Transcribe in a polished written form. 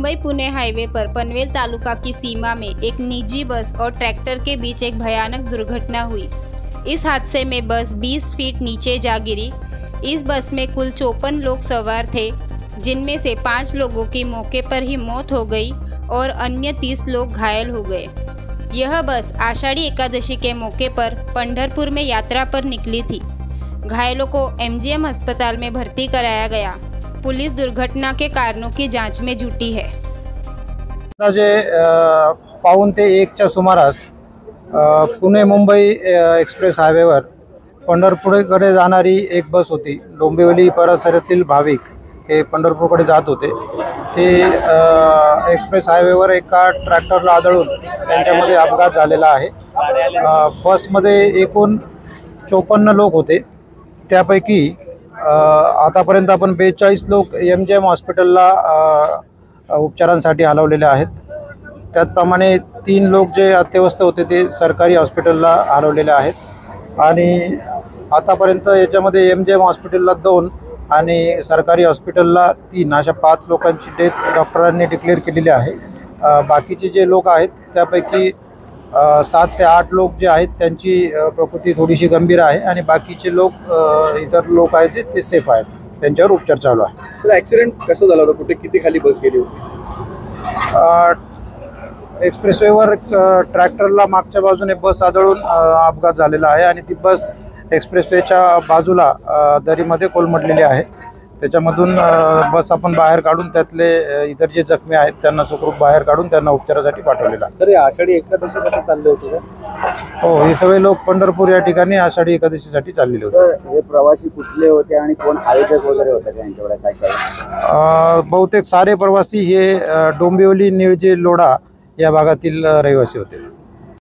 Mumbai Pune highway पर पनवेल तालुका की सीमा में एक निजी बस और ट्रैक्टर के बीच एक भयानक दुर्घटना हुई। इस हादसे में बस 20 फीट नीचे जा गिरी। इस बस में कुल 54 लोग सवार थे, जिनमें से 5 लोगों की मौके पर ही मौत हो गई और अन्य 30 लोग घायल हो गए। यह बस आषाढ़ी एकादशी के मौके पर पंढरपुर में यात्रा पर निकली थी। घायलों को MGM अस्पताल में भर्ती कराया गया। पुलिस दुर्घटना के कारणों की जांच में जुटी है। पाऊण ते 1च्या सुमारास पुणे मुंबई एक्सप्रेस हायवेवर पंढरपूरकडे जाणारी एक बस होती। डोंबिवली परिसरातील भाविक हे पंढरपूरकडे जात होते। ते एक्सप्रेस हायवेवर एका ट्रॅक्टरला आदळून त्यांच्यामध्ये अपघात झालेला आहे। बसमध्ये एकूण 54 लोक होते। त्यापैकी आतापर्यंत आपण 42 लोक MGM हॉस्पिटलला उपचारांसाठी हलवलेले आहेत। त्याचप्रमाणे 3 लोक जे अत्यवस्थ होते ते सरकारी हॉस्पिटलला हलवलेले आहेत आणि आतापर्यंत याच्यामध्ये MGM हॉस्पिटलला 2 आणि सरकारी हॉस्पिटलला 3 अशा 5 लोकांची डेथ डॉक्टरांनी डिक्लेअर केलेली आहे। बाकीचे जे लोक आहेत त्यापैकी 7 ते 8 लोक जे आहेत त्यांची प्रकृती थोडीशी गंभीर आहे आणि बाकीचे लोक इतर लोक आहेत ते सेफ आहेत, त्यांच्यावर उपचार चालू आहे। सर ॲक्सिडेंट कसं झालं होतं? कुठे किती खाली बस गेली होती? एक्सप्रेसवेवर ट्रॅक्टरला मागच्या बाजूने बस आदळून अपघात झालेला आहे आणि ती बस एक्सप्रेसवेच्या बाजूला दरीमध्ये कोलमडलेली आहे। त्याच्यामधून बस आपण बाहेर काढून त्यातले इतर जे जखमी आहेत त्यांना सुखरूप बाहेर काढून त्यांना उपचारासाठी पाठवलेला आहे। सर हे आषाढी एकादशीसाठी चालले होते का? हो, हे सगळे लोक पंढरपूर या ठिकाणी आषाढी एकादशीसाठी चाललेले होते। सर हे प्रवासी कुठले होते आणि कोण आयोजक वगैरे होते का यांच्याकडे काय? बहुतेक सारे प्रवासी हे डोंबिवली निळजे लोढा या भागातील रहिवासी होते।